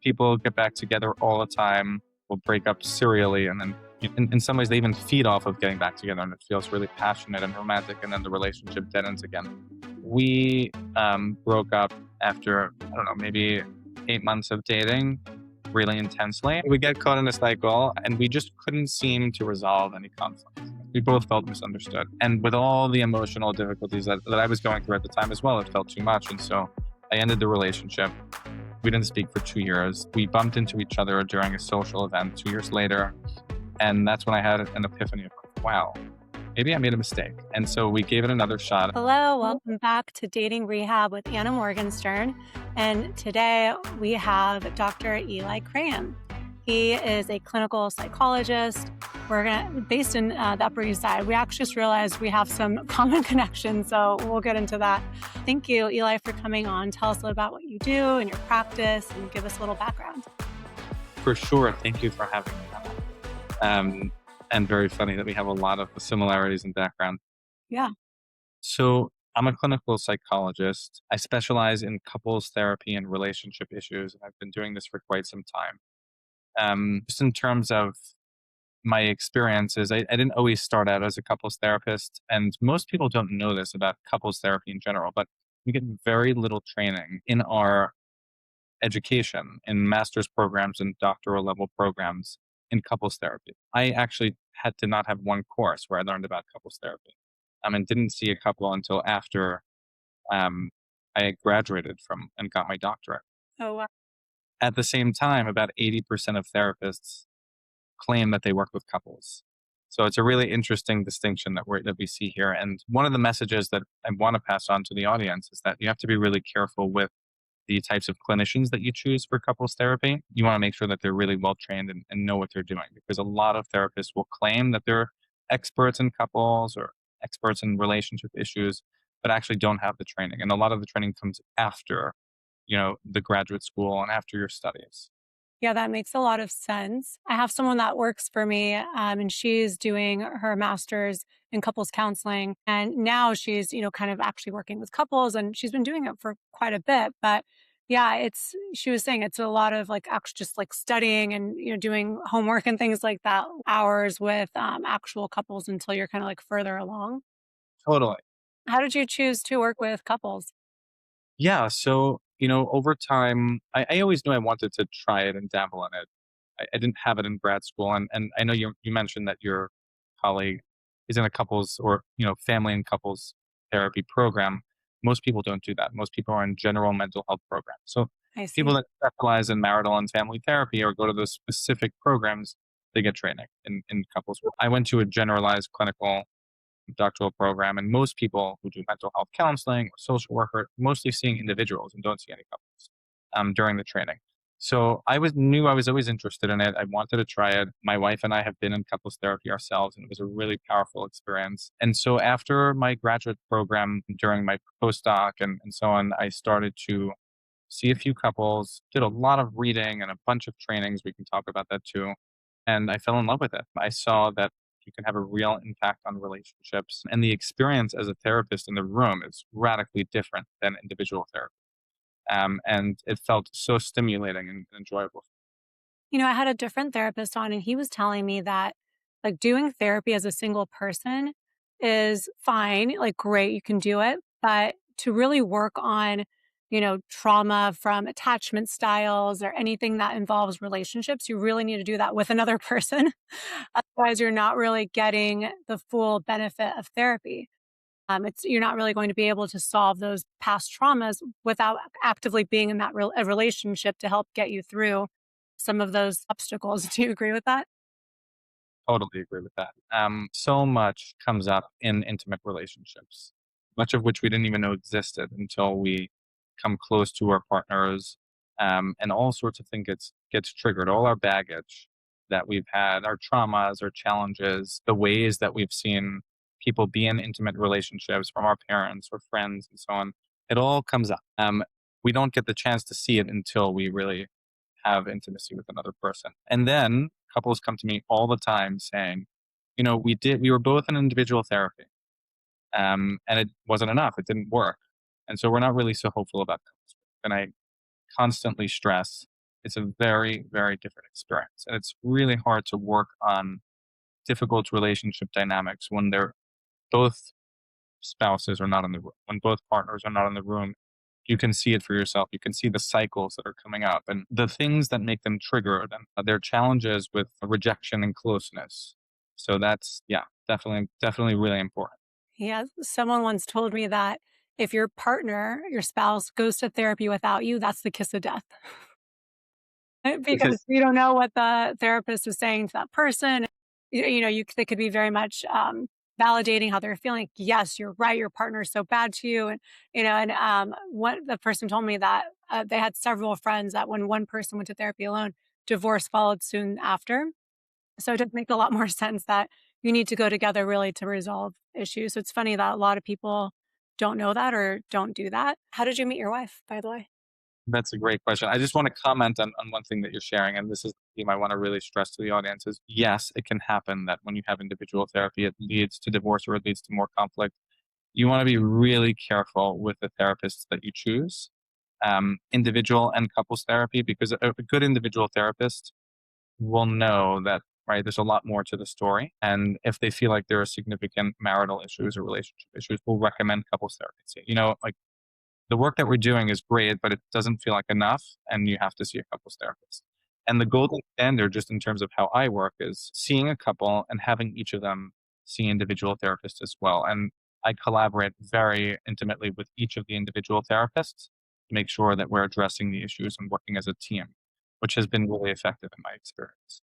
People get back together all the time, will break up serially, and then in some ways they even feed off of getting back together, and it feels really passionate and romantic, and then the relationship dead ends again. We broke up after, I don't know, maybe 8 months of dating really intensely. We get caught in a cycle and we just couldn't seem to resolve any conflict. We both felt misunderstood. And with all the emotional difficulties that I was going through at the time as well, it felt too much. And so I ended the relationship. We didn't speak for 2 years. We bumped into each other during a social event 2 years later. And that's when I had an epiphany of, wow, maybe I made a mistake. And so we gave it another shot. Hello, welcome back to Dating Rehab with Anna Morgenstern. And today we have Dr. Eli Kraiem. He is a clinical psychologist. Based in the Upper East Side. We actually just realized we have some common connections, so we'll get into that. Thank you, Eli, for coming on. Tell us a little about what you do and your practice, and give us a little background. For sure. Thank you for having me. And very funny that we have a lot of similarities in background. Yeah. So I'm a clinical psychologist. I specialize in couples therapy and relationship issues, and I've been doing this for quite some time. Just in terms of my experiences, I didn't always start out as a couples therapist, and most people don't know this about couples therapy in general, but we get very little training in our education, in master's programs and doctoral level programs in couples therapy. I actually had to not have one course where I learned about couples therapy, and didn't see a couple until after um, I graduated from and got my doctorate. Oh, wow. At the same time, about 80% of therapists claim that they work with couples. So it's a really interesting distinction that we see here. And one of the messages that I want to pass on to the audience is that you have to be really careful with the types of clinicians that you choose for couples therapy. You want to make sure that they're really well trained and know what they're doing, because a lot of therapists will claim that they're experts in couples or experts in relationship issues, but actually don't have the training. And a lot of the training comes after, the graduate school and after your studies. Yeah, that makes a lot of sense. I have someone that works for me, and she's doing her master's in couples counseling. And now she's, kind of actually working with couples, and she's been doing it for quite a bit. But yeah, she was saying it's a lot of like actually just like studying and, doing homework and things like that, hours with actual couples until you're kind of like further along. Totally. How did you choose to work with couples? Yeah. So, over time, I always knew I wanted to try it and dabble in it. I didn't have it in grad school. And I know you mentioned that your colleague is in a couples or, family and couples therapy program. Most people don't do that. Most people are in general mental health programs. So I people see. that specialize in marital and family therapy or go to those specific programs, they get training in couples. I went to a generalized clinical doctoral program. And most people who do mental health counseling or social work are mostly seeing individuals and don't see any couples during the training. So knew I was always interested in it. I wanted to try it. My wife and I have been in couples therapy ourselves, and it was a really powerful experience. And so after my graduate program, during my postdoc and so on, I started to see a few couples, did a lot of reading and a bunch of trainings. We can talk about that too. And I fell in love with it. I saw that you can have a real impact on relationships. And the experience as a therapist in the room is radically different than individual therapy. And it felt so stimulating and enjoyable. I had a different therapist on, and he was telling me that like doing therapy as a single person is fine, like great, you can do it. But to really work on, trauma from attachment styles or anything that involves relationships, you really need to do that with another person. Otherwise, you're not really getting the full benefit of therapy. You're not really going to be able to solve those past traumas without actively being in that a relationship to help get you through some of those obstacles. Do you agree with that? Totally agree with that. So much comes up in intimate relationships, much of which we didn't even know existed until we come close to our partners, and all sorts of things gets triggered. All our baggage that we've had, our traumas, our challenges, the ways that we've seen people be in intimate relationships from our parents or friends and so on. It all comes up. We don't get the chance to see it until we really have intimacy with another person. And then couples come to me all the time saying, we were both in individual therapy, and it wasn't enough. It didn't work. And so we're not really so hopeful about couples. And I constantly stress It's a very, very different experience. And it's really hard to work on difficult relationship dynamics when they're both spouses are not in the room, when both partners are not in the room. You can see it for yourself. You can see the cycles that are coming up and the things that make them trigger them. Their challenges with rejection and closeness. So that's, yeah, definitely, definitely really important. Yeah, someone once told me that if your partner, your spouse goes to therapy without you, that's the kiss of death. Because Because you don't know what the therapist is saying to that person. They could be very much, validating how they're feeling. Yes, you're right, your partner is so bad to you, what the person told me that, they had several friends that when one person went to therapy alone, divorce followed soon after. So it does make a lot more sense that you need to go together really to resolve issues. So it's funny that a lot of people don't know that or don't do that. How did you meet your wife, by the way? that's a great question. I just want to comment on one thing that you're sharing, and this is the theme I want to really stress to the audience is yes, it can happen that when you have individual therapy, it leads to divorce or it leads to more conflict. You want to be really careful with the therapists that you choose, individual and couples therapy, because a good individual therapist will know that, right, there's a lot more to the story. And if they feel like there are significant marital issues or relationship issues, will recommend couples therapy. So, like the work that we're doing is great, but it doesn't feel like enough, and you have to see a couples therapist. And the golden standard, just in terms of how I work, is seeing a couple and having each of them see individual therapists as well. And I collaborate very intimately with each of the individual therapists to make sure that we're addressing the issues and working as a team, which has been really effective in my experience.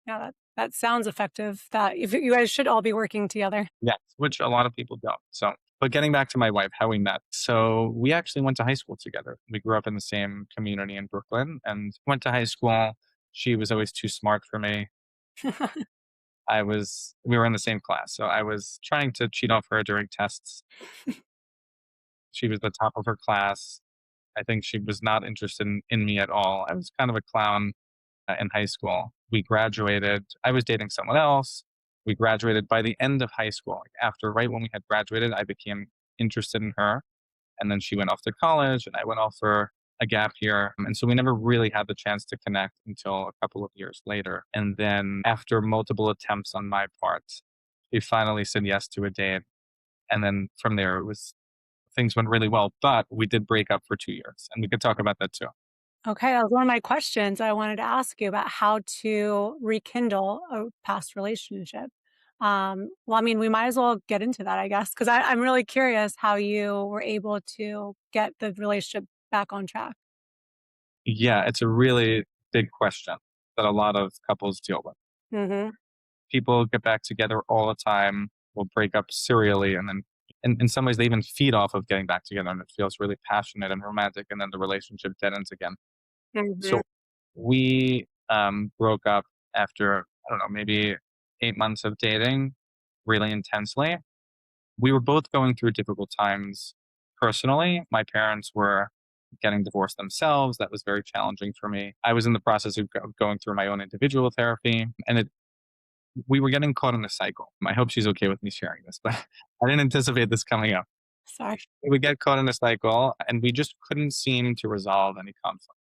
Yeah, that sounds effective. That if you guys should all be working together. Yes, which a lot of people don't. So, but getting back to my wife, how we met. So, we actually went to high school together. We grew up in the same community in Brooklyn and went to high school. She was always too smart for me. We were in the same class. So, I was trying to cheat off her during tests. She was the top of her class. I think she was not interested in me at all. I was kind of a clown in high school. We graduated. I was dating someone else. We graduated by the end of high school. Like after, right when we had graduated, I became interested in her. And then she went off to college and I went off for a gap year. And so we never really had the chance to connect until a couple of years later. And then after multiple attempts on my part, we finally said yes to a date. And then from there, it was things went really well. But we did break up for 2 years. And we could talk about that too. Okay, that was one of my questions I wanted to ask you about how to rekindle a past relationship. Well, I mean, we might as well get into that, I guess, because I'm really curious how you were able to get the relationship back on track. Yeah, it's a really big question that a lot of couples deal with. Hmm. People get back together all the time, will break up serially, and then in some ways they even feed off of getting back together and it feels really passionate and romantic, and then the relationship dead ends again. Hmm. So we broke up after, I don't know, maybe 8 months of dating really intensely. We were both going through difficult times personally. My parents were getting divorced themselves. That was very challenging for me. I was in the process of going through my own individual therapy, and we were getting caught in a cycle. I hope she's okay with me sharing this, but I didn't anticipate this coming up. Sorry. We would get caught in a cycle, and we just couldn't seem to resolve any conflict.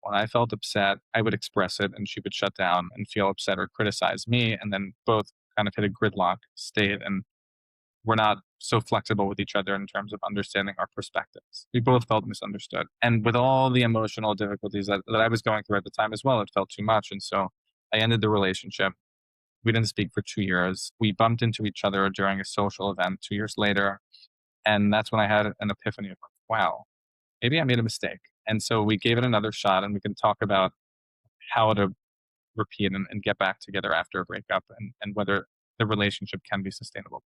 When I felt upset, I would express it, and she would shut down and feel upset or criticize me, and then both kind of hit a gridlock state, and we're not so flexible with each other in terms of understanding our perspectives. We both felt misunderstood. And with all the emotional difficulties that I was going through at the time as well, it felt too much. And so I ended the relationship. We didn't speak for 2 years. We bumped into each other during a social event 2 years later. And that's when I had an epiphany of, wow, maybe I made a mistake. And so we gave it another shot, and we can talk about how to repeat and get back together after a breakup, and whether the relationship can be sustainable.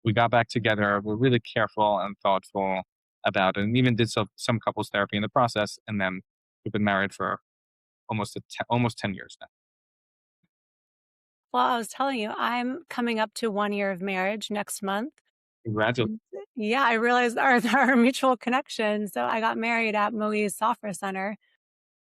We got back together. We're really careful and thoughtful about it, and even did some couples therapy in the process. And then we've been married for almost 10 years now. Well, I was telling you, I'm coming up to 1 year of marriage next month. Congratulations. Yeah, I realized our mutual connection. So I got married at Moe's Software Center.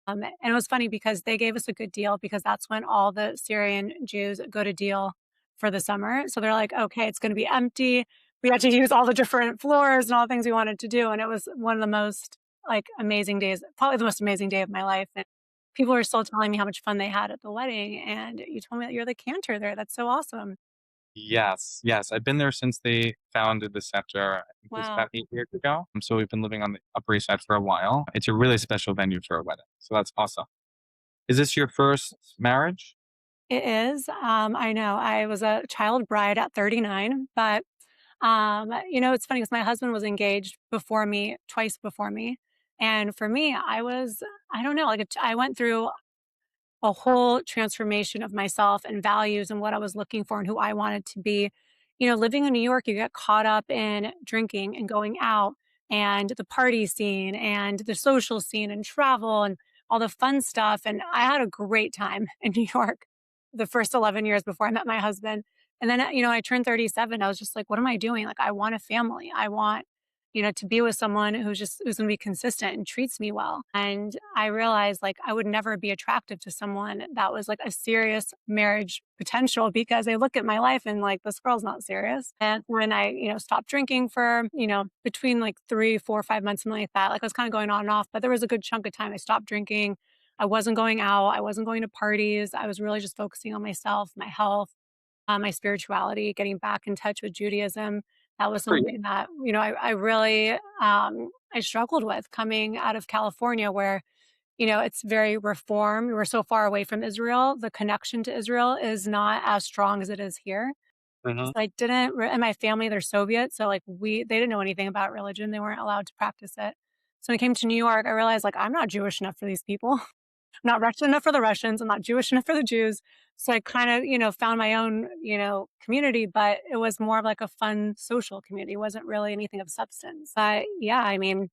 And it was funny because they gave us a good deal because that's when all the Syrian Jews go to deal for the summer. So they're like, okay, it's going to be empty. We got to use all the different floors and all the things we wanted to do. And it was one of the most like amazing days, probably the most amazing day of my life. And people are still telling me how much fun they had at the wedding. And you told me that you're the cantor there. That's so awesome. Yes, yes. I've been there since they founded the center. I think it was Wow. about 8 years ago. So we've been living on the Upper East Side for a while. It's a really special venue for a wedding. So that's awesome. Is this your first marriage? It is. I know I was a child bride at 39, but it's funny because my husband was engaged before me, twice before me. And for me, I don't know, like I went through a whole transformation of myself and values and what I was looking for and who I wanted to be. Living in New York, you get caught up in drinking and going out and the party scene and the social scene and travel and all the fun stuff. And I had a great time in New York the first 11 years before I met my husband. And then, I turned 37. I was just like, what am I doing? Like, I want a family. I want, to be with someone who's going to be consistent and treats me well. And I realized like I would never be attractive to someone that was like a serious marriage potential because they look at my life and like this girl's not serious. And when I, stopped drinking for, between like 3, 4, 5 months, something like that, like I was kind of going on and off, but there was a good chunk of time I stopped drinking. I wasn't going out. I wasn't going to parties. I was really just focusing on myself, my health, my spirituality, getting back in touch with Judaism. That was For you. something that, I really, I struggled with coming out of California where, it's very reformed. We're so far away from Israel. The connection to Israel is not as strong as it is here. So Mhm. I didn't, and my family, they're Soviet. So like they didn't know anything about religion. They weren't allowed to practice it. So when I came to New York, I realized like I'm not Jewish enough for these people. Not Russian enough for the Russians. I'm not Jewish enough for the Jews. So I kind of, found my own, community, but it was more of like a fun social community. It wasn't really anything of substance. But yeah, I mean,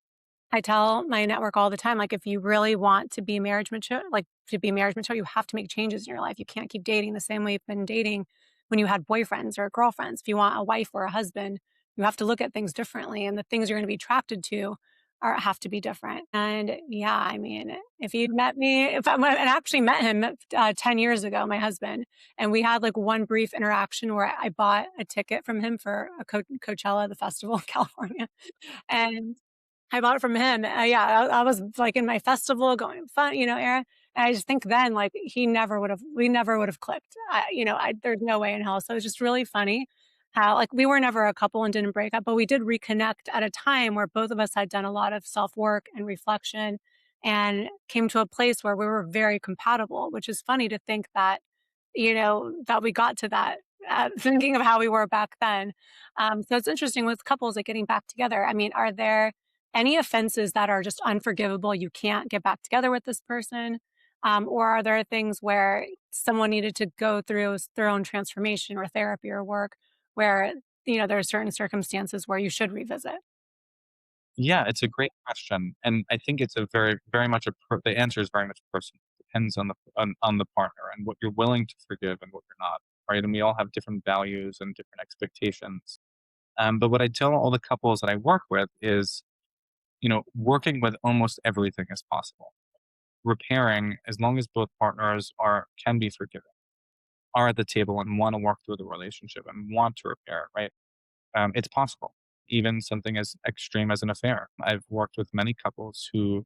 I tell my network all the time, like if you really want to be marriage mature, like to be marriage mature, you have to make changes in your life. You can't keep dating the same way you've been dating when you had boyfriends or girlfriends. If you want a wife or a husband, you have to look at things differently, and the things you're going to be attracted to have to be different. And yeah, I mean, if you met me, if I, and I actually met him 10 years ago, my husband, and we had like one brief interaction where I bought a ticket from him for a Coachella, the festival in California, and I bought it from him. Yeah, I was like in my festival going fun, era. And I just think then like we never would have clicked. There's no way in hell. So it's just really funny how like we were never a couple and didn't break up, but we did reconnect at a time where both of us had done a lot of self work and reflection and came to a place where we were very compatible, which is funny to think that, that we got to that thinking of how we were back then. So it's interesting with couples like getting back together. I mean, are there any offenses that are just unforgivable? You can't get back together with this person? Or are there things where someone needed to go through their own transformation or therapy or work where, there are certain circumstances where you should revisit? Yeah, it's a great question, and I think it's a very much the answer is very much personal. Depends on the partner and what you're willing to forgive and what you're not, right? And we all have different values and different expectations. But what I tell all the couples that I work with is, working with almost everything is possible. Repairing, as long as both partners can be forgiven, are at the table and want to work through the relationship and want to repair it, right? It's possible. Even something as extreme as an affair. I've worked with many couples who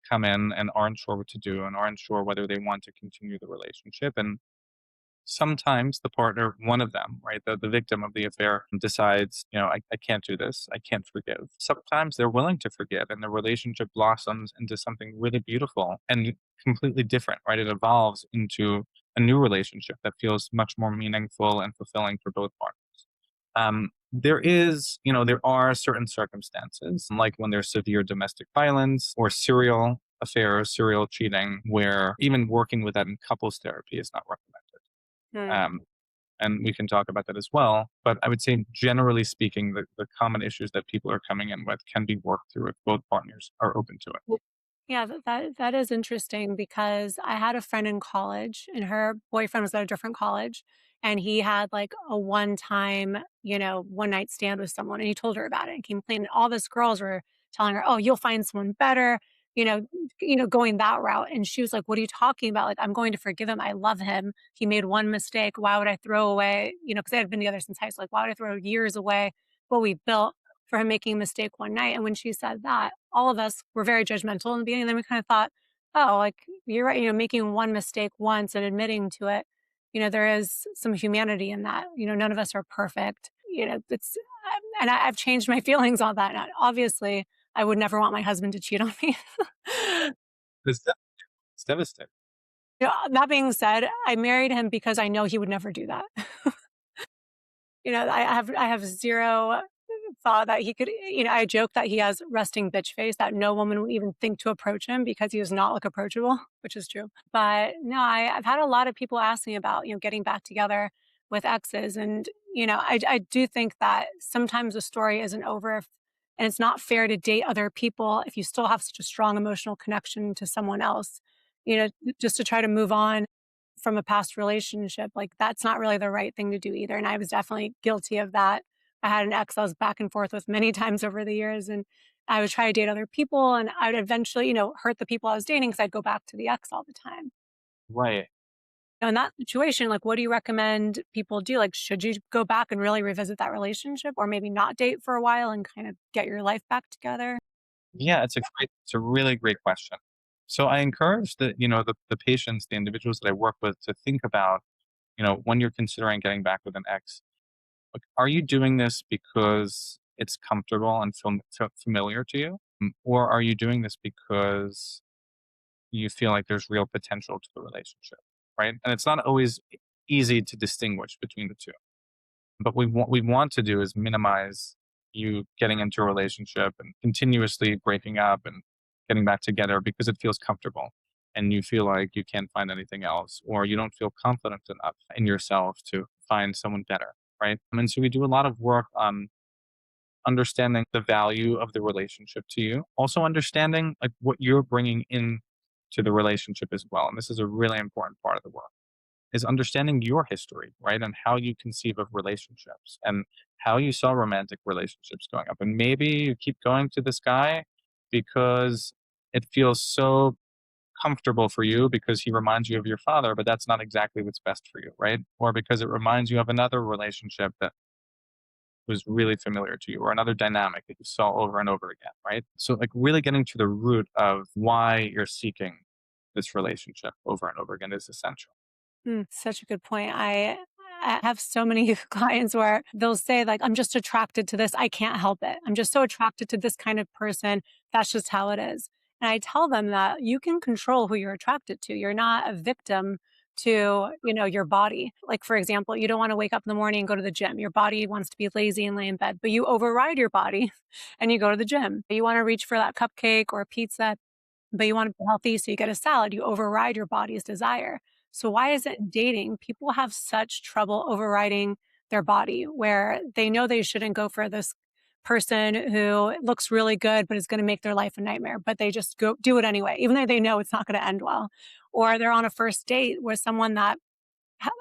come in and aren't sure what to do and aren't sure whether they want to continue the relationship. And sometimes the partner, one of them, right, the victim of the affair, decides, I can't do this. I can't forgive. Sometimes they're willing to forgive and the relationship blossoms into something really beautiful and completely different, right? It evolves into a new relationship that feels much more meaningful and fulfilling for both partners. There are certain circumstances, like when there's severe domestic violence or serial affairs, serial cheating, where even working with that in couples therapy is not recommended. Hmm. Um, and we can talk about that as well. But I would say, generally speaking, the common issues that people are coming in with can be worked through if both partners are open to it. Yeah, that is interesting because I had a friend in college and her boyfriend was at a different college and he had like a one time, one night stand with someone and he told her about it and came clean. And all these girls were telling her, "Oh, you'll find someone better," you know, going that route. And she was like, "What are you talking about? Like, I'm going to forgive him. I love him. He made one mistake. Why would I throw away, because they had been together since high school. Like, why would I throw years away what we built for him making a mistake one night. And when she said that, all of us were very judgmental in the beginning. Then we kind of thought, oh, like you're right, making one mistake once and admitting to it, there is some humanity in that. None of us are perfect. And I've changed my feelings on that. Now, obviously, I would never want my husband to cheat on me. It's, it's devastating. That being said, I married him because I know he would never do that. I have zero thought that he could. I joke that he has resting bitch face, that no woman would even think to approach him because he does not look approachable, which is true. But no, I've had a lot of people ask me about, getting back together with exes. And, I do think that sometimes the story isn't over and it's not fair to date other people if you still have such a strong emotional connection to someone else, just to try to move on from a past relationship, like that's not really the right thing to do either. And I was definitely guilty of that. I had an ex I was back and forth with many times over the years, and I would try to date other people, and I would eventually, hurt the people I was dating because I'd go back to the ex all the time. Right. Now, in that situation, like, what do you recommend people do? Like, should you go back and really revisit that relationship, or maybe not date for a while and kind of get your life back together? Yeah, it's a really great question. So I encourage the patients, the individuals that I work with to think about, when you're considering getting back with an ex, like, are you doing this because it's comfortable and familiar to you? Or are you doing this because you feel like there's real potential to the relationship? Right. And it's not always easy to distinguish between the two. But what we want to do is minimize you getting into a relationship and continuously breaking up and getting back together because it feels comfortable and you feel like you can't find anything else or you don't feel confident enough in yourself to find someone better, right? And so we do a lot of work on understanding the value of the relationship to you, also understanding like what you're bringing in to the relationship as well. And this is a really important part of the work is understanding your history, right? And how you conceive of relationships and how you saw romantic relationships going up. And maybe you keep going to this guy because it feels so comfortable for you because he reminds you of your father, but that's not exactly what's best for you, right? Or because it reminds you of another relationship that was really familiar to you or another dynamic that you saw over and over again, right? So, like, really getting to the root of why you're seeking this relationship over and over again is essential. Such a good point. I have so many clients where they'll say like, "I'm just attracted to this. I can't help it. I'm just so attracted to this kind of person. That's just how it is." And I tell them that you can control who you're attracted to. You're not a victim to, your body. Like, for example, you don't want to wake up in the morning and go to the gym. Your body wants to be lazy and lay in bed, but you override your body and you go to the gym. You want to reach for that cupcake or pizza, but you want to be healthy, so you get a salad, you override your body's desire. So why is it in dating, people have such trouble overriding their body where they know they shouldn't go for this person who looks really good, but is going to make their life a nightmare, but they just go do it anyway, even though they know it's not going to end well. Or they're on a first date with someone that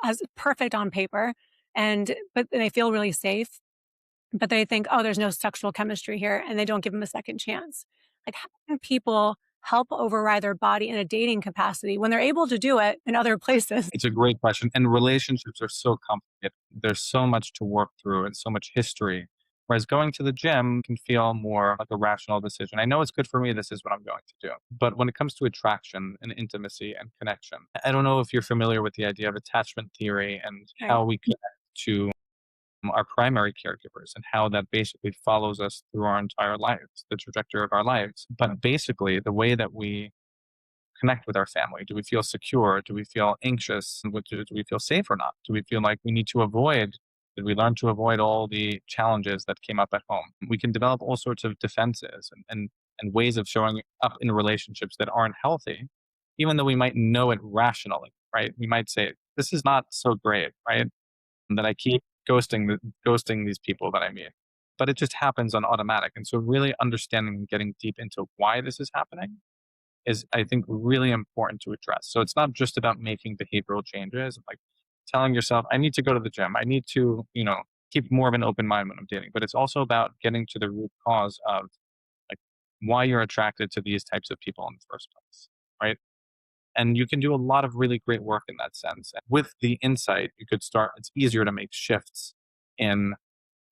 has perfect on paper but they feel really safe, but they think, "Oh, there's no sexual chemistry here," and they don't give them a second chance. Like, how can people help override their body in a dating capacity when they're able to do it in other places? It's a great question. And relationships are so complicated. There's so much to work through and so much history. Whereas going to the gym can feel more like a rational decision. I know it's good for me. This is what I'm going to do. But when it comes to attraction and intimacy and connection, I don't know if you're familiar with the idea of attachment theory and Right. how we connect to our primary caregivers and how that basically follows us through our entire lives, the trajectory of our lives. But basically, the way that we connect with our family? Do we feel secure? Do we feel anxious? Do we feel safe or not? Do we feel like we need to avoid? Did we learn to avoid all the challenges that came up at home? We can develop all sorts of defenses and ways of showing up in relationships that aren't healthy, even though we might know it rationally, right? We might say, this is not so great, right? And that I keep ghosting these people that I meet. But it just happens on automatic. And so really understanding and getting deep into why this is happening is I think really important to address. So it's not just about making behavioral changes, like telling yourself, I need to go to the gym. I need to, keep more of an open mind when I'm dating. But it's also about getting to the root cause of like why you're attracted to these types of people in the first place. Right. And you can do a lot of really great work in that sense. And with the insight, you could start, it's easier to make shifts in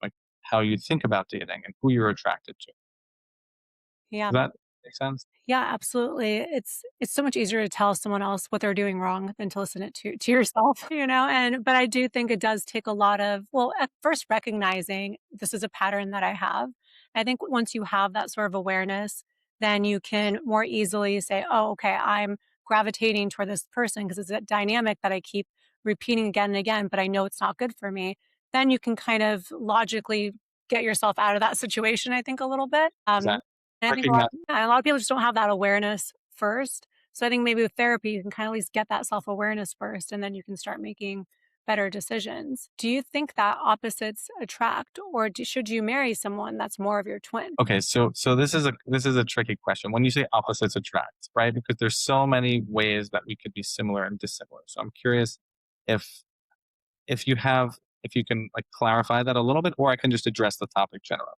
like how you think about dating and who you're attracted to. Yeah. Does that make sense? Yeah, absolutely. It's so much easier to tell someone else what they're doing wrong than to listen it to yourself, you know? And but I do think it does take a lot of, well, at first recognizing this is a pattern that I have. I think once you have that sort of awareness, then you can more easily say, "Oh, okay, I'm gravitating toward this person because it's a dynamic that I keep repeating again and again, but I know it's not good for me." Then you can kind of logically get yourself out of that situation, I think, a little bit. Exactly. And I think Recognize. a lot of people just don't have that awareness first. So I think maybe with therapy, you can kind of at least get that self-awareness first, and then you can start making better decisions. Do you think that opposites attract, or should you marry someone that's more of your twin? Okay, so this is a tricky question. When you say opposites attract, right? Because there's so many ways that we could be similar and dissimilar. So I'm curious if if you have if you can like clarify that a little bit, or I can just address the topic generally.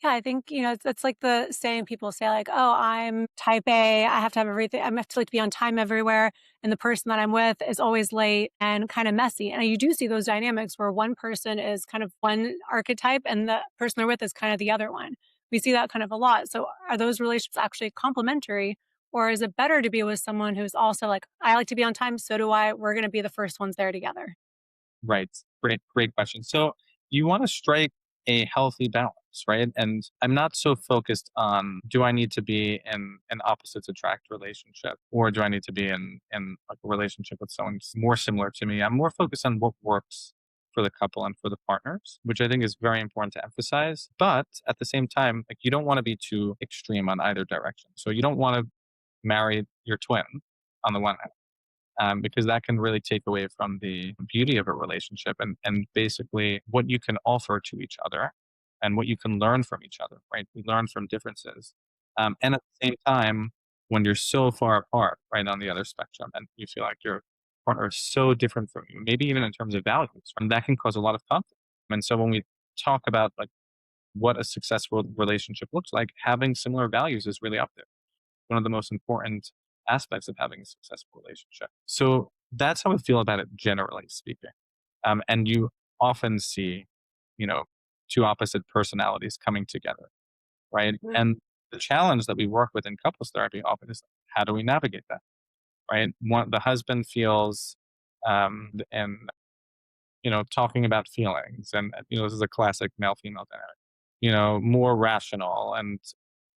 Yeah, I think, it's like the saying people say like, "Oh, I'm type A. I have to have everything. I have to like be on time everywhere." And the person that I'm with is always late and kind of messy. And you do see those dynamics where one person is kind of one archetype and the person they're with is kind of the other one. We see that kind of a lot. So are those relationships actually complementary? Or is it better to be with someone who's also like, I like to be on time, so do I. We're going to be the first ones there together. Right. Great question. So you want to strike a healthy balance, right? And I'm not so focused on do I need to be in an opposites attract relationship or do I need to be in like a relationship with someone more similar to me? I'm more focused on what works for the couple and for the partners, which I think is very important to emphasize. But at the same time, like you don't want to be too extreme on either direction. So you don't want to marry your twin on the one hand because that can really take away from the beauty of a relationship and basically what you can offer to each other and what you can learn from each other, right? We learn from differences. And at the same time, when you're so far apart, right, on the other spectrum, and you feel like your partner is so different from you, maybe even in terms of values, and that can cause a lot of conflict. And so when we talk about like what a successful relationship looks like, having similar values is really up there, one of the most important aspects of having a successful relationship. So that's how I feel about it, generally speaking. And you often see, you know, two opposite personalities coming together, right? Mhm. And the challenge that we work with in couples therapy often is how do we navigate that, right? The husband feels, and talking about feelings, and this is a classic male female dynamic. More rational and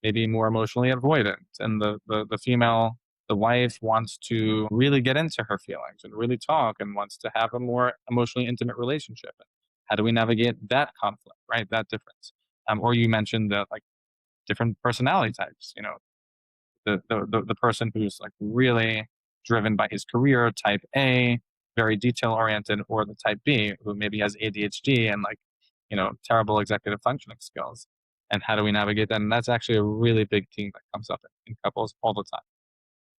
maybe more emotionally avoidant, and the female, the wife wants to really get into her feelings and really talk and wants to have a more emotionally intimate relationship. How do we navigate that conflict, right? That difference. Or you mentioned the like different personality types. The person who's like really driven by his career, type A, very detail oriented, or the type B who maybe has ADHD and like, terrible executive functioning skills. And how do we navigate that? And that's actually a really big theme that comes up in couples all the time.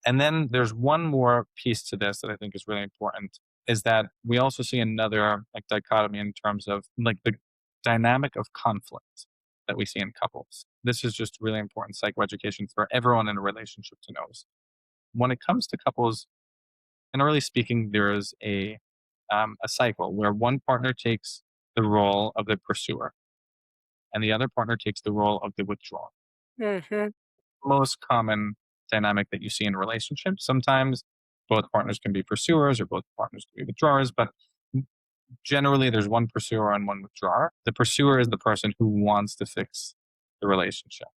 And then there's one more piece to this that I think is really important is that we also see another like dichotomy in terms of like the dynamic of conflict that we see in couples. This is just really important psychoeducation for everyone in a relationship to know. When it comes to couples, generally speaking, there is a cycle where one partner takes the role of the pursuer and the other partner takes the role of the withdrawer. Mhm. Most common dynamic that you see in relationships. Sometimes both partners can be pursuers or both partners can be withdrawers, but generally there's one pursuer and one withdrawer. The pursuer is the person who wants to fix the relationship.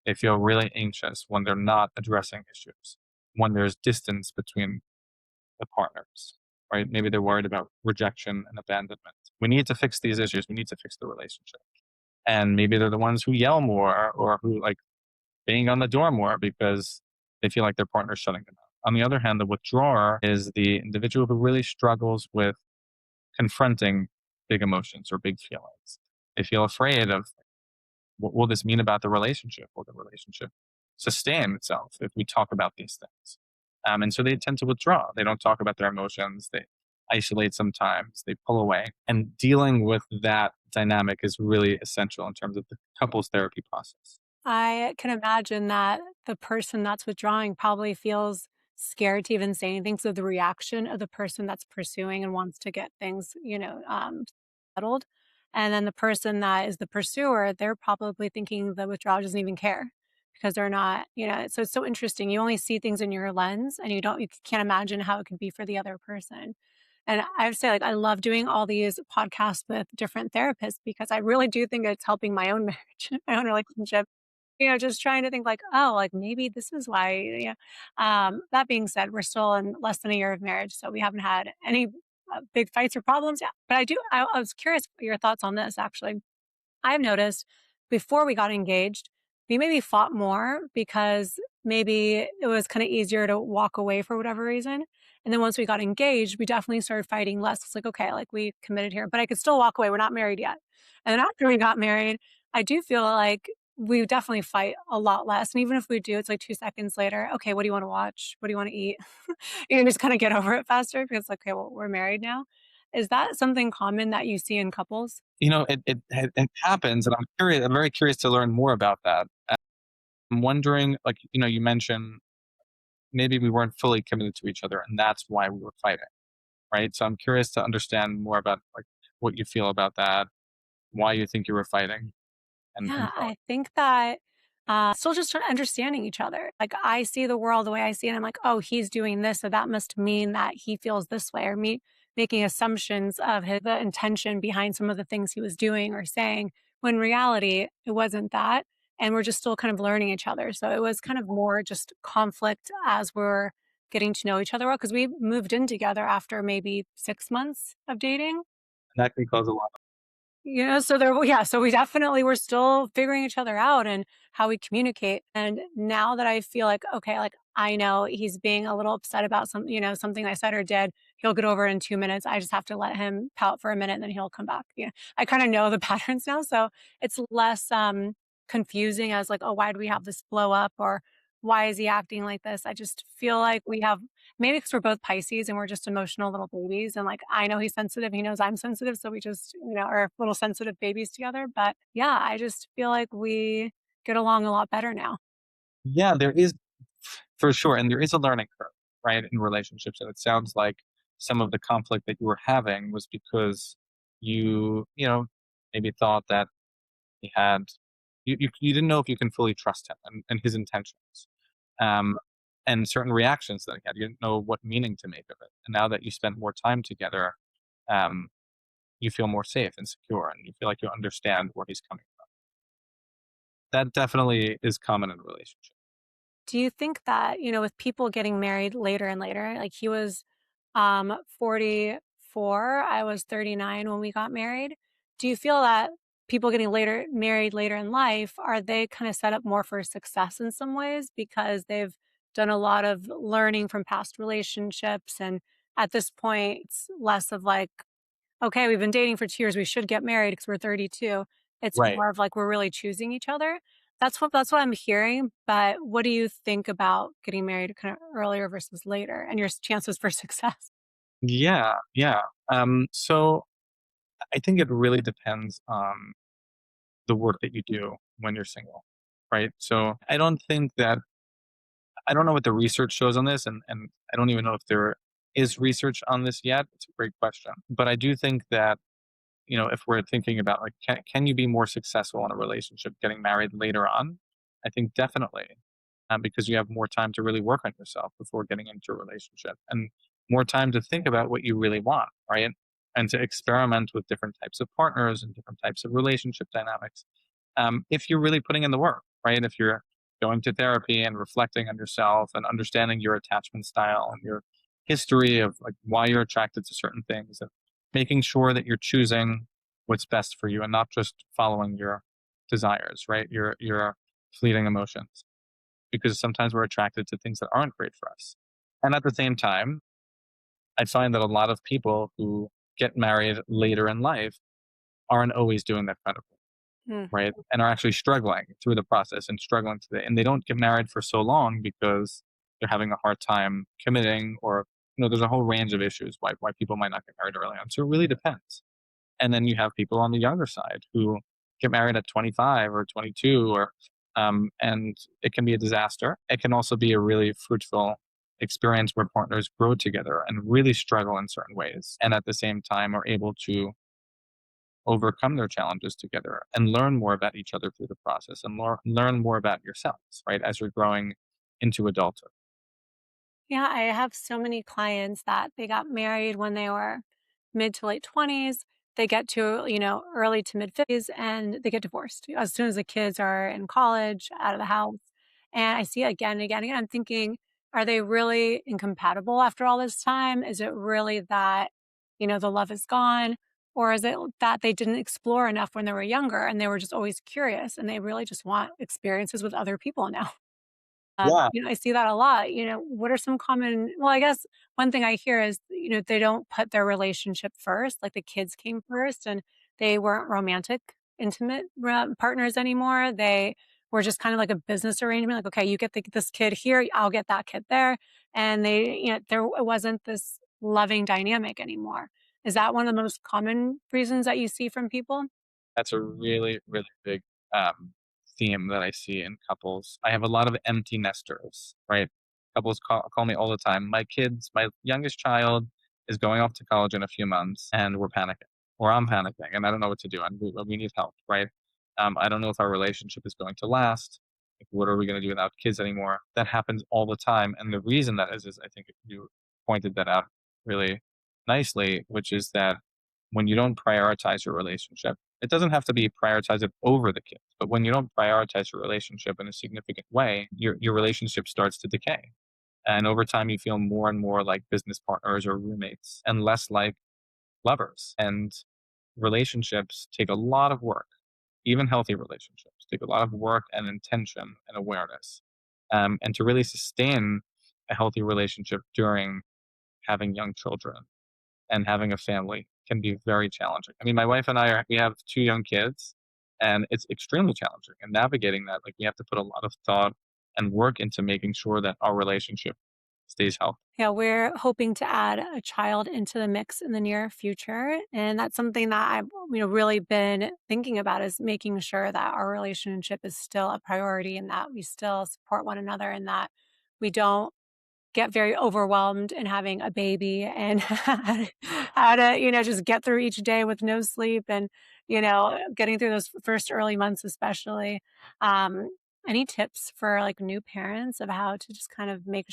They feel really anxious when they're not addressing issues, when there's distance between the partners, right? Maybe they're worried about rejection and abandonment. We need to fix these issues. We need to fix the relationship. And maybe they're the ones who yell more or who like being on the door more because they feel like their partner's shutting them out. On the other hand, the withdrawer is the individual who really struggles with confronting big emotions or big feelings. They feel afraid of what will this mean about the relationship? Will the relationship sustain itself if we talk about these things? And so they tend to withdraw. They don't talk about their emotions. They isolate sometimes. They pull away. And dealing with that dynamic is really essential in terms of the couples therapy process. I can imagine that the person that's withdrawing probably feels scared to even say anything. So the reaction of the person that's pursuing and wants to get things, settled. And then the person that is the pursuer, they're probably thinking the withdrawal doesn't even care because they're not, so it's so interesting. You only see things in your lens and you can't imagine how it could be for the other person. And I would say, like, I love doing all these podcasts with different therapists because I really do think it's helping my own marriage, my own relationship. Just trying to think like, oh, like maybe this is why. That being said, we're still in less than a year of marriage, so we haven't had any big fights or problems yet. But I was curious your thoughts on this actually. I've noticed before we got engaged, we maybe fought more because maybe it was kind of easier to walk away for whatever reason. And then once we got engaged, we definitely started fighting less. It's like, okay, like we committed here, but I could still walk away. We're not married yet. And then after we got married, I do feel like we definitely fight a lot less. And even if we do, it's like 2 seconds later, okay, what do you want to watch? What do you want to eat? You can just kind of get over it faster because, like, okay, well, we're married now. Is that something common that you see in couples? It happens, and I'm very curious to learn more about that. I'm wondering, like, you mentioned maybe we weren't fully committed to each other, and that's why we were fighting, right? So I'm curious to understand more about like what you feel about that, why you think you were fighting, and Yeah, so on. I think that still just understanding each other. Like I see the world the way I see it. I'm like, oh, he's doing this, so that must mean that he feels this way, or me making assumptions of the intention behind some of the things he was doing or saying. When in reality, it wasn't that, and we're just still kind of learning each other. So it was kind of more just conflict as we're getting to know each other well because we moved in together after maybe 6 months of dating. And that can cause a lot. So we definitely were still figuring each other out and how we communicate. And now that I feel like, okay, like I know he's being a little upset about something I said or did, he'll get over it in 2 minutes. I just have to let him pout for a minute and then he'll come back. Yeah. I kind of know the patterns now. So it's less confusing as like, oh, why do we have this blow up or why is he acting like this? I just feel like we have maybe because we're both Pisces and we're just emotional little babies. And like, I know he's sensitive. He knows I'm sensitive. So we just, are little sensitive babies together. But yeah, I just feel like we get along a lot better now. Yeah, there is for sure, and there is a learning curve, right, in relationships. And it sounds like some of the conflict that you were having was because you maybe thought that he had you didn't know if you can fully trust him and his intentions. Um, and certain reactions that he had. You didn't know what meaning to make of it. And now that you spend more time together, um, you feel more safe and secure, and you feel like you understand where he's coming from. That definitely is common in a relationship. Do you think that, with people getting married later and later, like he was 44, I was 39 when we got married. Do you feel that people getting later married later in life, are they kind of set up more for success in some ways because they've done a lot of learning from past relationships and at this point it's less of like, okay, we've been dating for 2 years, we should get married because we're 32. It's Right. more of like we're really choosing each other. That's what I'm hearing, but what do you think about getting married kind of earlier versus later and your chances for success? Yeah. Yeah. So I think it really depends on the work that you do when you're single, right? So I don't know what the research shows on this, and I don't even know if there is research on this yet. It's a great question, but I do think that if we're thinking about like, can you be more successful in a relationship getting married later on? I think definitely, because you have more time to really work on yourself before getting into a relationship and more time to think about what you really want, right? And to experiment with different types of partners and different types of relationship dynamics. If you're really putting in the work, right? If you're going to therapy and reflecting on yourself and understanding your attachment style and your history of like why you're attracted to certain things and making sure that you're choosing what's best for you and not just following your desires, right? Your fleeting emotions. Because sometimes we're attracted to things that aren't great for us. And at the same time, I find that a lot of people who get married later in life aren't always doing that kind of thing, Mm. right? And are actually struggling through the process and struggling to and they don't get married for so long because they're having a hard time committing or there's a whole range of issues why people might not get married early on. So it really depends. And then you have people on the younger side who get married at 25 or 22 and it can be a disaster. It can also be a really fruitful experience where partners grow together and really struggle in certain ways and at the same time are able to overcome their challenges together and learn more about each other through the process and learn more about yourselves, right, as you're growing into adulthood. Yeah, I have so many clients that they got married when they were mid to late 20s. They get to, early to mid 50s and they get divorced as soon as the kids are in college, out of the house. And I see it again and again and again. I'm thinking, are they really incompatible after all this time? Is it really that, the love is gone? Or is it that they didn't explore enough when they were younger and they were just always curious and they really just want experiences with other people now? Yeah, I see that a lot. What are some common well, I guess one thing I hear is, they don't put their relationship first, like the kids came first and they weren't romantic, intimate partners anymore. They were just kind of like a business arrangement. Like, okay, you get this kid here, I'll get that kid there. And there it wasn't this loving dynamic anymore. Is that one of the most common reasons that you see from people? that's a really, really big um, theme that I see in couples. I have a lot of empty nesters, right? Couples call me all the time. My youngest child is going off to college in a few months, and we're panicking, or I'm panicking, and I don't know what to do, and we need help, right? I don't know if our relationship is going to last. Like, what are we going to do without kids anymore? That happens all the time, and the reason that is I think you pointed that out really nicely, which is that when you don't prioritize your relationship, it doesn't have to be prioritize it over the kids, but when you don't prioritize your relationship in a significant way, your relationship starts to decay. And over time, you feel more and more like business partners or roommates and less like lovers. And relationships take a lot of work. Even healthy relationships take a lot of work and intention and awareness. And to really sustain a healthy relationship during having young children and having a family can be very challenging. I mean, my wife and we have 2 young kids, and it's extremely challenging, and navigating that, like, we have to put a lot of thought and work into making sure that our relationship stays healthy. Yeah, we're hoping to add a child into the mix in the near future, and that's something that I've, really been thinking about is making sure that our relationship is still a priority and that we still support one another and that we don't get very overwhelmed in having a baby and how to, just get through each day with no sleep and, getting through those first early months especially. Um, any tips for like new parents of how to just kind of make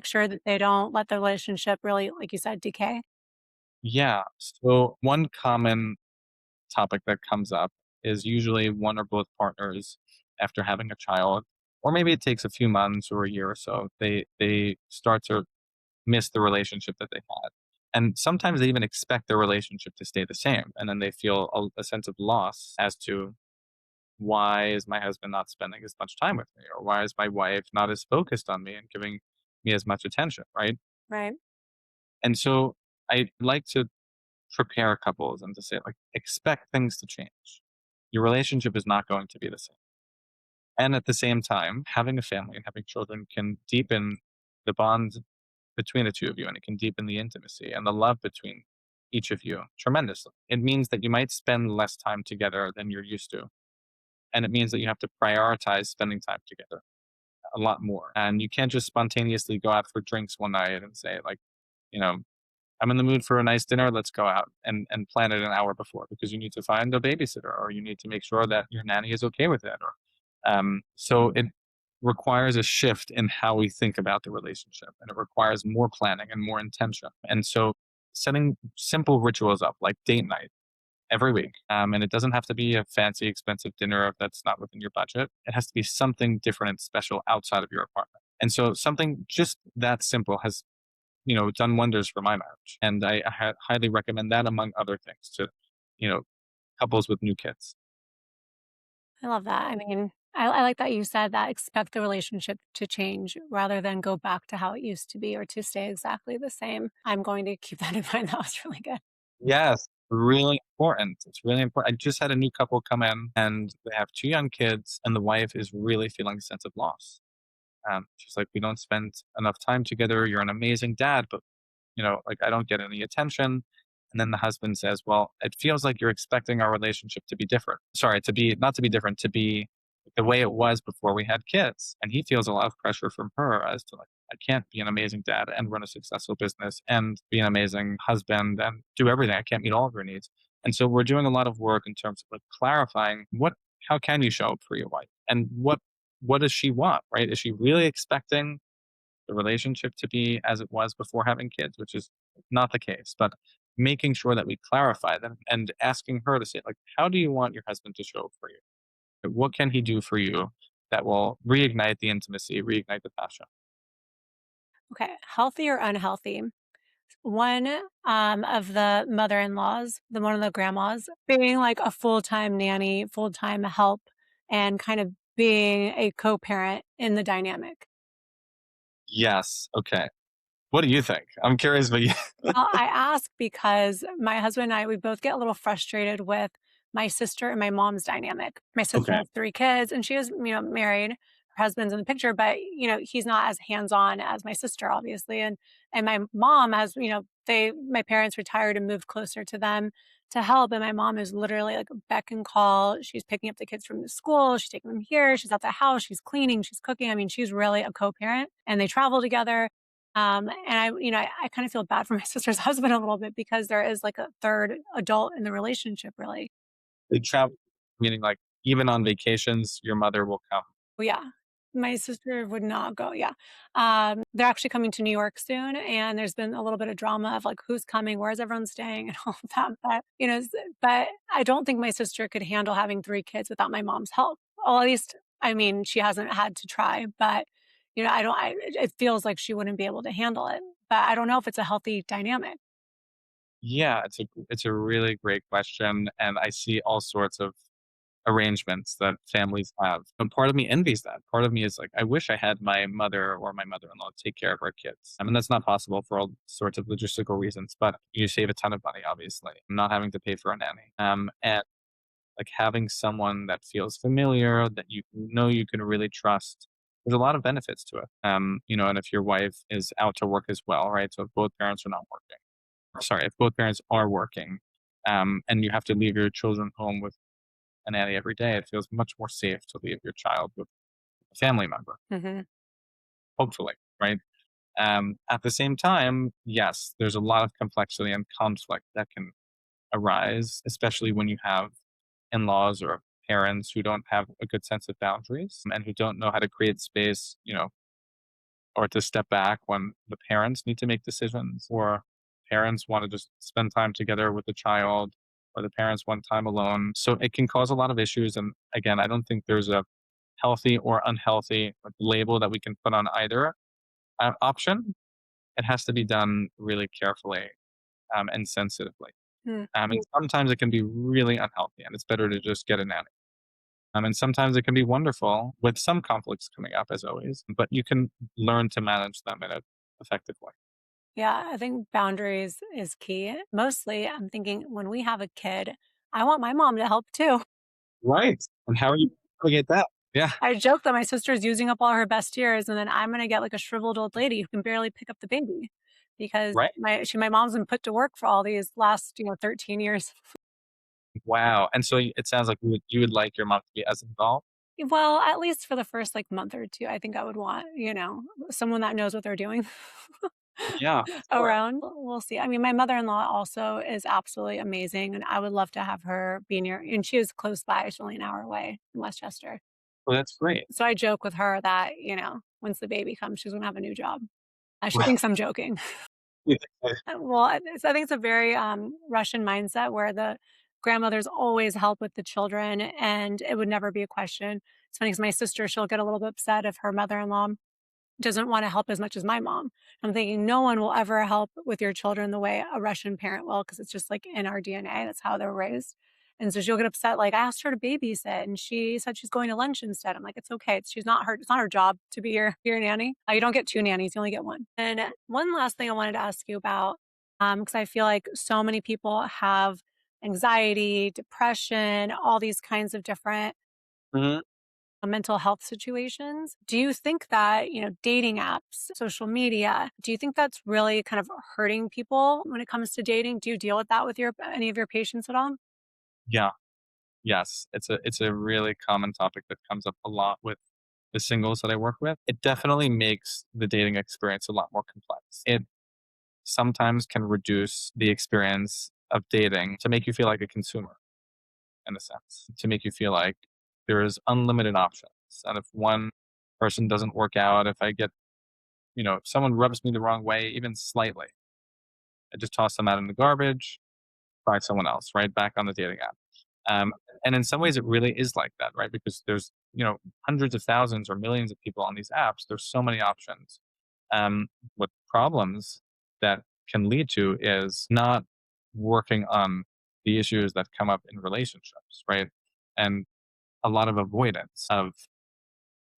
sure that they don't let the relationship really, like you said, decay? Yeah, so one common topic that comes up is usually one or both partners after having a child, or maybe it takes a few months or a year or so, they start to miss the relationship that they had. And sometimes they even expect their relationship to stay the same. And then they feel a sense of loss as to why is my husband not spending as much time with me? Or why is my wife not as focused on me and giving me as much attention? Right. Right. And so I like to prepare couples and to say, like, expect things to change. Your relationship is not going to be the same. And at the same time, having a family and having children can deepen the bond between the two of you, and it can deepen the intimacy and the love between each of you tremendously. It means that you might spend less time together than you're used to. And it means that you have to prioritize spending time together a lot more. And you can't just spontaneously go out for drinks one night and say, like, you know, I'm in the mood for a nice dinner. Let's go out and plan it an hour before because you need to find a babysitter or you need to make sure that your nanny is okay with it. So it requires a shift in how we think about the relationship and it requires more planning and more intention. And so setting simple rituals up like date night every week. And it doesn't have to be a fancy, expensive dinner if that's not within your budget. It has to be something different and special outside of your apartment. And so something just that simple has done wonders for my marriage, and I highly recommend that among other things to, you know, couples with new kids. I love that. I mean, I like that you said that expect the relationship to change rather than go back to how it used to be or to stay exactly the same. I'm going to keep that in mind. That was really good. Yes, really important. It's really important. I just had a new couple come in, and they have 2 young kids, and the wife is really feeling a sense of loss. She's like, "We don't spend enough time together. You're an amazing dad, but like I don't get any attention." And then the husband says, "Well, it feels like you're expecting our relationship to be different. Sorry, to be not to be different, to be the way it was before we had kids." And he feels a lot of pressure from her as to like, I can't be an amazing dad and run a successful business and be an amazing husband and do everything. I can't meet all of her needs. And so we're doing a lot of work in terms of like clarifying how can you show up for your wife, and what does she want, right? Is she really expecting the relationship to be as it was before having kids, which is not the case, but making sure that we clarify them and asking her to say, like, how do you want your husband to show up for you? What can he do for you that will reignite the intimacy, reignite the passion? Okay, healthy or unhealthy? One of the mother-in-laws, the one of the grandmas, being like a full-time nanny, full-time help, and kind of being a co-parent in the dynamic. Yes. Okay. What do you think? I'm curious, but yeah. Well, I ask because my husband and I, we both get a little frustrated with my sister and my mom's dynamic. My sister Okay. has 3 kids and she is, married. Her husband's in the picture, but he's not as hands-on as my sister, obviously. And my mom has, my parents retired and moved closer to them to help. And my mom is literally like a beck and call. She's picking up the kids from the school, she's taking them here, she's at the house, she's cleaning, she's cooking. I mean, she's really a co-parent and they travel together. And I kind of feel bad for my sister's husband a little bit because there is like a third adult in the relationship, really. They travel, meaning like even on vacations, your mother will come. Well, yeah, my sister would not go. Yeah. They're actually coming to New York soon. And there's been a little bit of drama of like who's coming, where's everyone staying, and all of that. But I don't think my sister could handle having 3 kids without my mom's help. Well, at least, I mean, she hasn't had to try, but it feels like she wouldn't be able to handle it. But I don't know if it's a healthy dynamic. Yeah, it's a really great question, and I see all sorts of arrangements that families have. And part of me envies that. Part of me is like, I wish I had my mother or my mother-in-law take care of our kids. I mean, that's not possible for all sorts of logistical reasons, but you save a ton of money, obviously, not having to pay for a nanny. And like having someone that feels familiar, that you know you can really trust. There's a lot of benefits to it. And if your wife is out to work as well, right? So if both parents are not working, sorry, if both parents are working, and you have to leave your children home with a nanny every day, it feels much more safe to leave your child with a family member, Mhm. hopefully, right? At the same time, yes, there's a lot of complexity and conflict that can arise, especially when you have in laws or parents who don't have a good sense of boundaries and who don't know how to create space, or to step back when the parents need to make decisions, or parents want to just spend time together with the child, or the parents want time alone. So it can cause a lot of issues. And again, I don't think there's a healthy or unhealthy like, label that we can put on either option. It has to be done really carefully, and sensitively. Mm. And sometimes it can be really unhealthy, and it's better to just get a nanny. And sometimes it can be wonderful with some conflicts coming up, as always, but you can learn to manage them in an effective way. Yeah, I think boundaries is key. Mostly, I'm thinking when we have a kid, I want my mom to help too. Right. And how are you going to get that? Yeah. I joke that my sister's using up all her best years, and then I'm gonna get like a shriveled old lady who can barely pick up the baby because Right. my mom's been put to work for all these last 13 years. Wow. And so it sounds like you would like your mom to be as involved. Well, at least for the first like month or two, I think I would want someone that knows what they're doing. Yeah, sure. Around. We'll see. I mean, my mother-in-law also is absolutely amazing, and I would love to have her be near, and she is close by. She's only an hour away in Westchester. Well, that's great. So I joke with her that, once the baby comes, she's gonna have a new job. She thinks I'm joking. Well, I think it's a very, Russian mindset where the grandmothers always help with the children, and it would never be a question. It's funny 'cause my sister, she'll get a little bit upset if her mother-in-law doesn't wanna help as much as my mom. I'm thinking no one will ever help with your children the way a Russian parent will, because it's just, like, in our DNA, that's how they're raised, and so she'll get upset, like, "I asked her to babysit, and she said she's going to lunch instead." I'm like, "It's okay, it's not her job to be your nanny. You don't get 2 nannies, you only get 1." And one last thing I wanted to ask you about, because I feel like so many people have anxiety, depression, all these kinds of different Mhm. mental health situations. Do you think that, dating apps, social media, do you think that's really kind of hurting people when it comes to dating? Do you deal with that with your any of your patients at all? Yeah. Yes. It's a really common topic that comes up a lot with the singles that I work with. It definitely makes the dating experience a lot more complex. It sometimes can reduce the experience of dating to make you feel like a consumer in a sense, to make you feel like there is unlimited options. And if one person doesn't work out, if I get, if someone rubs me the wrong way, even slightly, I just toss them out in the garbage, try someone else, right? Back on the dating app. Um, and in some ways, it really is like that, right? Because there's, hundreds of thousands or millions of people on these apps. There's so many options. What problems that can lead to is not working on the issues that come up in relationships, right? And a lot of avoidance of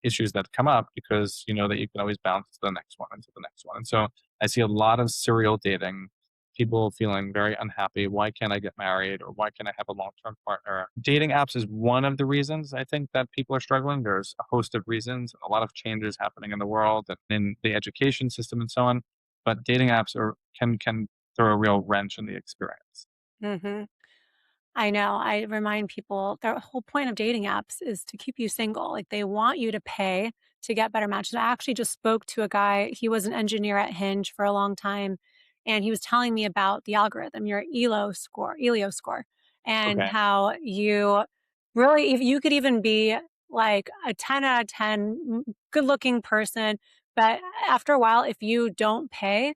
issues that come up because you know that you can always bounce to the next one and to the next one. And so I see a lot of serial dating, people feeling very unhappy. Why can't I get married or why can't I have a long term partner? Dating apps is one of the reasons I think that people are struggling. There's a host of reasons, a lot of changes happening in the world and in the education system and so on. But dating apps can throw a real wrench in the experience. Hmm. I know. I remind people the whole point of dating apps is to keep you single. Like they want you to pay to get better matches. I actually just spoke to a guy. He was an engineer at Hinge for a long time, and he was telling me about the algorithm, your Elio score, and Okay. how you really, if you could even be like a 10 out of 10 good looking person, but after a while, if you don't pay,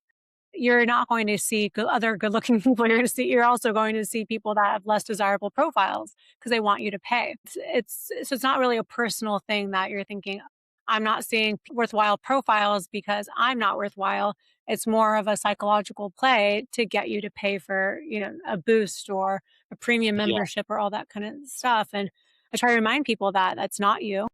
you're not going to see other good looking people. You're also going to see people that have less desirable profiles because they want you to pay. So it's not really a personal thing that you're thinking, I'm not seeing worthwhile profiles because I'm not worthwhile. It's more of a psychological play to get you to pay for, a boost or a premium Yeah. membership or all that kind of stuff. And I try to remind people that that's not you.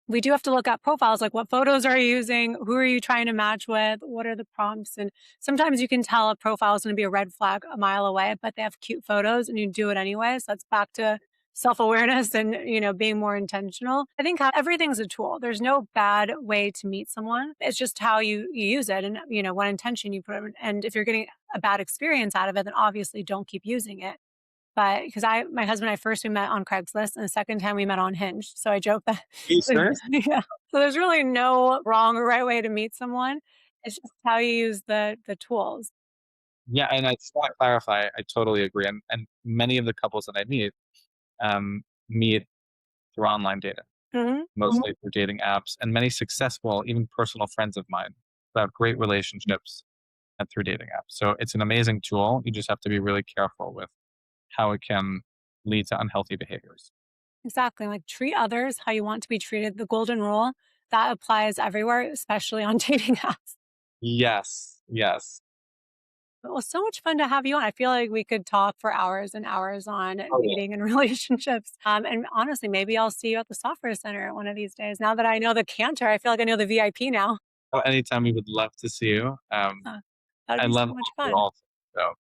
We do have to look at profiles, like what photos are you using? Who are you trying to match with? What are the prompts? And sometimes you can tell a profile is going to be a red flag a mile away, but they have cute photos and you do it anyway. So that's back to self-awareness and, being more intentional. I think everything's a tool. There's no bad way to meet someone. It's just how you use it and, what intention you put in. And if you're getting a bad experience out of it, then obviously don't keep using it. But because my husband and I first we met on Craigslist, and the second time we met on Hinge. So I joke that Are you serious? yeah. So there's really no wrong or right way to meet someone. It's just how you use the tools. Yeah, and I just want to clarify, I totally agree. And many of the couples that I meet through online dating, Mhm. mostly through dating apps, and many successful, even personal friends of mine who have great relationships through dating apps. So it's an amazing tool. You just have to be really careful with how it can lead to unhealthy behaviors. Exactly. Like treat others how you want to be treated. The golden rule that applies everywhere, especially on dating apps. Yes, yes. It was so much fun to have you on. I feel like we could talk for hours and hours on Oh, yeah. dating and relationships. And honestly, maybe I'll see you at the software center one of these days. Now that I know the canter, I feel like I know the VIP now. Oh, anytime we would love to see you. Uh, That'd I be love so much audio fun. also. So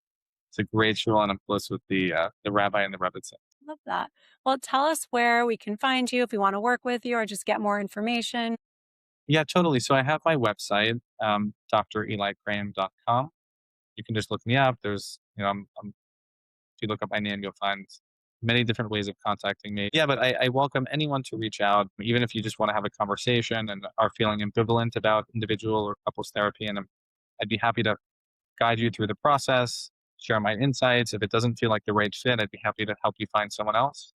it's a great show, and I'm close with the rabbi and the rebbitzin. Love that. Well, tell us where we can find you if we want to work with you or just get more information. Yeah, totally. So I have my website, drelikraim.com. You can just look me up. There's, if you look up my name, you'll find many different ways of contacting me. Yeah, but I welcome anyone to reach out, even if you just want to have a conversation and are feeling ambivalent about individual or couples therapy. And I'd be happy to guide you through the process, share my insights. If it doesn't feel like the right fit, I'd be happy to help you find someone else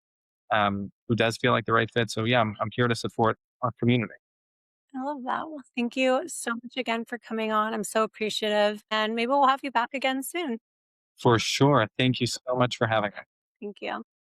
who does feel like the right fit. So yeah, I'm here to support our community. I love that. Well, thank you so much again for coming on. I'm so appreciative. And maybe we'll have you back again soon. For sure. Thank you so much for having me. Thank you.